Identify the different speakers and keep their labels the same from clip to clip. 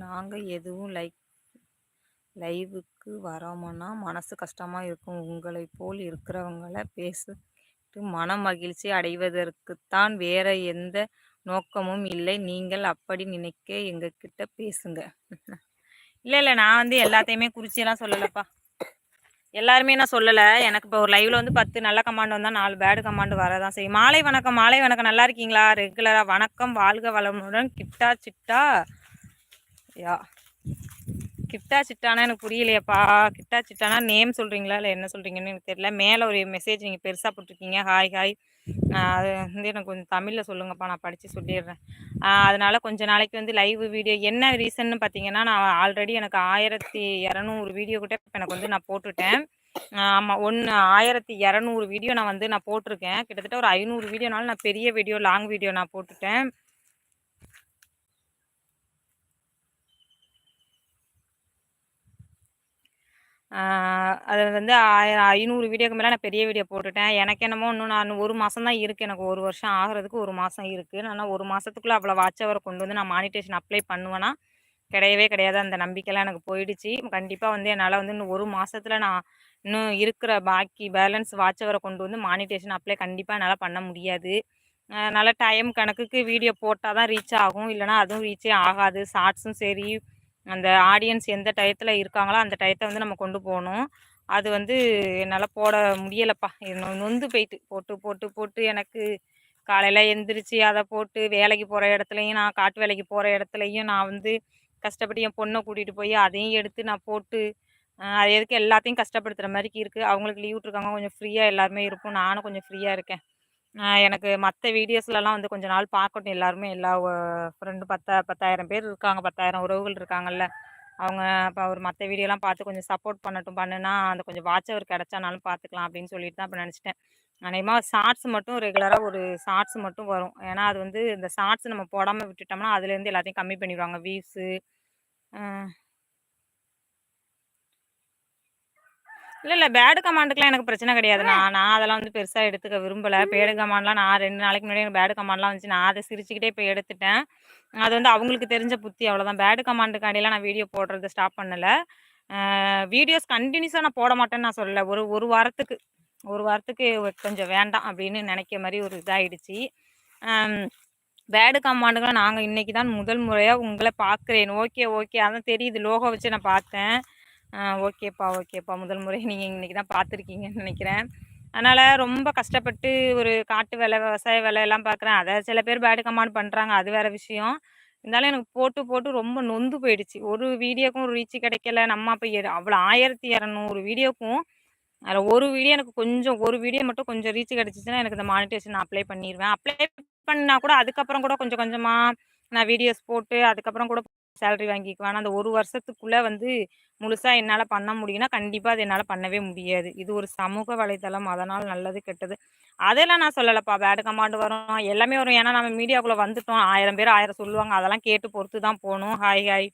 Speaker 1: நாங்கள் எதுவும் லைவுக்கு வரோம்னா மனசு கஷ்டமாக இருக்கும். உங்களை போல் இருக்கிறவங்கள பேசிட்டு மன மகிழ்ச்சி அடைவதற்குத்தான், வேற எந்த நோக்கமும் இல்லை. நீங்கள் அப்படி நினைக்க எங்ககிட்ட பேசுங்க. இல்லை நான் வந்து எல்லாத்தையுமே குறிச்சிலாம் சொல்லலப்பா. எல்லாருமே நான் சொல்லலை. எனக்கு இப்போ ஒரு லைவில் வந்து 10 நல்ல கமாண்ட் வந்தால் 4 பேடு கமாண்ட் வரதான் செய்யும். மாலை வணக்கம், மாலை வணக்கம். நல்லா இருக்கீங்களா? ரெகுலராக வணக்கம், வாழ்க வளமுடன். கிட்டா சிட்டா யா கிட்டா சிட்டானா எனக்கு புரியலையப்பா. கிட்டா சிட்டானா நேம் சொல்கிறீங்களா இல்லை என்ன சொல்கிறீங்கன்னு எனக்கு தெரியல. மேலே ஒரு மெசேஜ் நீங்கள் பெருசாக போட்டிருக்கீங்க, ஹாய் ஹாய். அது வந்து எனக்கு கொஞ்சம் தமிழில் சொல்லுங்கப்பா, நான் படித்து சொல்லிடுறேன். அதனால் கொஞ்சம் நாளைக்கு வந்து லைவ் வீடியோ என்ன ரீசன்னு பார்த்தீங்கன்னா, நான் ஆல்ரெடி எனக்கு 1200 வீடியோ கிட்ட இப்போ எனக்கு வந்து நான் போட்டுட்டேன். ஆமாம், 1200 வீடியோ நான் வந்து நான் போட்டிருக்கேன். கிட்டத்தட்ட ஒரு 500 வீடியோனாலும் நான் பெரிய வீடியோ, லாங் வீடியோ நான் போட்டுட்டேன். அது வந்து 500 வீடியோக்கு மேலே நான் பெரிய வீடியோ போட்டுட்டேன். எனக்கு என்னமோ இன்னும் நான் 1 மாதம் தான் இருக்குது. எனக்கு 1 வருஷம் ஆகிறதுக்கு 1 மாதம் இருக்குது. நான் 1 மாதத்துக்குள்ளே அவ்வளோ வாட்ச் ஹவர் கொண்டு வந்து நான் மானிட்டேஷன் அப்ளை பண்ணுவேன்னா கிடையவே கிடையாது. அந்த நம்பிக்கைலாம் எனக்கு போயிடுச்சு. கண்டிப்பாக வந்து என்னால் வந்து இன்னும் 1 மாதத்துல நான் இன்னும் இருக்கிற பாக்கி பேலன்ஸ் வாட்ச் ஹவரை கொண்டு வந்து மானிட்டேஷன் அப்ளை கண்டிப்பாக என்னால் பண்ண முடியாது. நல்லா டைம் கணக்குக்கு வீடியோ போட்டால் தான் ரீச் ஆகும். இல்லைனா அதுவும் ரீச்சே ஆகாது. ஷார்ட்ஸும் சரி, அந்த ஆடியன்ஸ் எந்த டயத்தில் இருக்காங்களோ அந்த டயத்தை வந்து நம்ம கொண்டு போகணும். அது வந்து என்னால் போட முடியலைப்பா. நொந்து போயிட்டு போட்டு போட்டு போட்டு எனக்கு காலையில் எந்திரிச்சு அதை போட்டு வேலைக்கு போகிற இடத்துலையும், நான் காட்டு வேலைக்கு போகிற இடத்துலையும் நான் வந்து கஷ்டப்பட்டு என் பொண்ணை கூட்டிகிட்டு போய் அதையும் எடுத்து நான் போட்டு அது எதுக்கு எல்லாத்தையும் கஷ்டப்படுத்துகிற மாதிரிக்கு இருக்குது. அவங்களுக்கு லீவ் விட்ருக்காங்க, கொஞ்சம் ஃப்ரீயாக எல்லாருமே இருப்போம். நானும் கொஞ்சம் ஃப்ரீயாக இருக்கேன். எனக்கு மற்ற வீடியோஸ்லலாம் வந்து கொஞ்ச நாள் பார்க்கட்டும் எல்லாருமே. எல்லா ஃப்ரெண்டு 10,000 பேர் இருக்காங்க, 10,000 உறவுகள் இருக்காங்கல்ல. அவங்க இப்போ ஒரு மற்ற வீடியோலாம் பார்த்து கொஞ்சம் சப்போர்ட் பண்ணட்டும். பண்ணுனா அந்த கொஞ்சம் வாட்ச் ஹவர் கிடச்சானாலும் பார்த்துக்கலாம் அப்படின்னு சொல்லிட்டு தான் இப்போ நினச்சிட்டேன். அநேகமாக ஷார்ட்ஸ் மட்டும் ரெகுலராக ஒரு ஷார்ட்ஸ் மட்டும் வரும். ஏன்னா அது வந்து இந்த ஷார்ட்ஸ் நம்ம போடாமல் விட்டுட்டோம்னா அதுலேருந்து எல்லாத்தையும் கம்மி பண்ணிடுவாங்க வியூஸு. இல்லை பேடு கமாண்டுக்குலாம் எனக்கு பிரச்சனை கிடையாது. நான் அதெல்லாம் வந்து பெருசாக எடுத்துக்க விரும்பலை. பேடு கமாண்ட்லாம் நான் 2 நாளைக்கு முன்னாடி எனக்கு பேடு கமாண்ட்லாம் வந்துச்சு. நான் அதை சிரிச்சுக்கிட்டே இப்போ எடுத்துட்டேன். அது வந்து அவங்களுக்கு தெரிஞ்ச புத்தி, அவ்வளோதான். பேடு கமாண்டுக்காண்டிலாம் நான் வீடியோ போடுறத ஸ்டாப் பண்ணலை. வீடியோஸ் கண்டினியூஸாக நான் போட மாட்டேன்னு நான் சொல்லலை. ஒரு வாரத்துக்கு கொஞ்சம் வேண்டாம் அப்படின்னு நினைக்க மாதிரி ஒரு இதாகிடுச்சு. பேடு கமாண்டுக்கெலாம் நாங்கள் இன்றைக்கி தான் முதல் முறையாக உங்களை பார்க்குறேன். ஓகே அதான் தெரியுது, லோகோ வச்சு நான் பார்த்தேன். ஓகேப்பா முதல் முறை நீங்கள் இன்றைக்கி தான் பார்த்துருக்கீங்கன்னு நினைக்கிறேன். அதனால் ரொம்ப கஷ்டப்பட்டு ஒரு காட்டு வேலை, விவசாய வேலையெல்லாம் பார்க்குறேன். அதை சில பேர் பேடு கமாண்ட் பண்ணுறாங்க, அது வேறு விஷயம். இருந்தாலும் எனக்கு போட்டு போட்டு ரொம்ப நொந்து போயிடுச்சு. ஒரு வீடியோக்கும் ஒரு ரீச் கிடைக்கல. நம்ம அப்போ அவ்வளோ 1200 வீடியோக்கும் அதில் ஒரு வீடியோ எனக்கு கொஞ்சம், ஒரு வீடியோ மட்டும் கொஞ்சம் ரீச் கிடச்சிச்சின்னா எனக்கு இந்த மானிட்டேஷன் அப்ளை பண்ணிடுவேன். அப்ளை பண்ணால் கூட அதுக்கப்புறம் கூட கொஞ்சம் கொஞ்சமாக நான் வீடியோஸ் போட்டு அதுக்கப்புறம் கூட சேலரி வாங்கிக்குவேன். ஆனால் அந்த 1 வருஷத்துக்குள்ளே வந்து முழுசாக என்னால் பண்ண முடியும்னா கண்டிப்பாக அது என்னால் பண்ணவே முடியாது. இது ஒரு சமூக வலைத்தளம், அதனால் நல்லது கெட்டது அதெல்லாம் நான் சொல்லலைப்பா. பேடு கமாண்ட் வரும், எல்லாமே வரும். ஏன்னா நம்ம மீடியாக்குள்ளே வந்துட்டோம். 1000 பேர் 1000 சொல்லுவாங்க. அதெல்லாம் கேட்டு பொறுத்து தான் போகணும். ஹாய்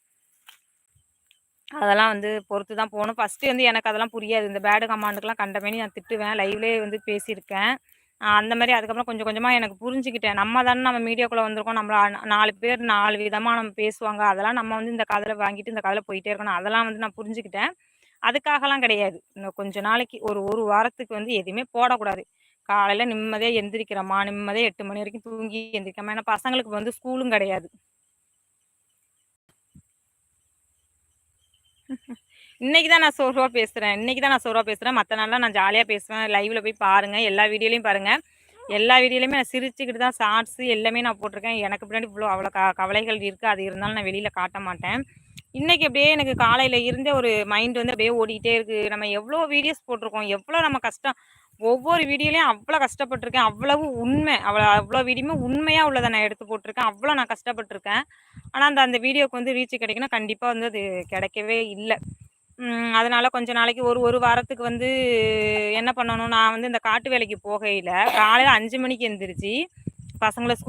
Speaker 1: அதெல்லாம் வந்து பொறுத்து தான் போகணும். ஃபஸ்ட்டு வந்து எனக்கு அதெல்லாம் புரியாது. இந்த பேடு கமாண்டுக்கெலாம் கண்டமேனி நான் திட்டுவேன். லைவ்லேயே வந்து பேசியிருக்கேன். அந்த மாதிரி அதுக்கப்புறம் கொஞ்சம் கொஞ்சமாக எனக்கு புரிஞ்சுக்கிட்டேன். நம்ம மீடியாக்குள்ளே வந்திருக்கோம். நம்மள 4 பேர் 4 விதமாக நம்ம பேசுவாங்க. அதெல்லாம் நம்ம வந்து இந்த காதில் வாங்கிட்டு இந்த காதில் போயிட்டே இருக்கணும். அதெல்லாம் வந்து நான் புரிஞ்சுக்கிட்டேன். அதுக்காகலாம் கிடையாது. இன்னும் கொஞ்ச நாளைக்கு ஒரு வாரத்துக்கு வந்து எதுவுமே போடக்கூடாது. காலையில் நிம்மதியாக எந்திரிக்கிறோமா, நிம்மதியாக 8 மணி வரைக்கும் தூங்கி எந்திரிக்காமல். ஏன்னா பசங்களுக்கு வந்து ஸ்கூலும் கிடையாது. இன்னைக்கு தான் நான் சோர்வாக பேசுகிறேன். மற்ற நாள்லாம் நான் ஜாலியாக பேசுவேன். லைவில் போய் பாருங்கள், எல்லா வீடியோலையும் பாருங்கள். எல்லா வீடியோலையுமே நான் சிரிச்சுக்கிட்டு தான் ஷார்ட்ஸு எல்லாமே நான் போட்டிருக்கேன். எனக்கு பின்னாடி இவ்வளோ அவ்வளோ கவலைகள் இருக்குது. அது இருந்தாலும் நான் வெளியில் காட்ட மாட்டேன். இன்றைக்கி அப்படியே எனக்கு காலையில் இருந்தே ஒரு மைண்ட் வந்து அப்படியே ஓடிக்கிட்டே இருக்குது. நம்ம எவ்வளோ வீடியோஸ் போட்டிருக்கோம், எவ்வளோ நம்ம கஷ்டம். ஒவ்வொரு வீடியோலையும் அவ்வளோ கஷ்டப்பட்டிருக்கேன். அவ்வளவு உண்மை, அவ்வளோ வீடியோமே உண்மையாக உள்ளதை நான் எடுத்து போட்டிருக்கேன். அவ்வளோ நான் கஷ்டப்பட்டிருக்கேன். ஆனால் அந்த வீடியோவுக்கு வந்து ரீச் கிடைக்குன்னா கண்டிப்பாக வந்து அது கிடைக்கவே இல்லை. அதனால் கொஞ்ச நாளைக்கு ஒரு வாரத்துக்கு வந்து என்ன பண்ணணும், நான் வந்து இந்த காட்டு வேலைக்கு போகையில் காலையில் 5 மணிக்கு எந்திரிச்சு பசங்களை ஸ்கூல்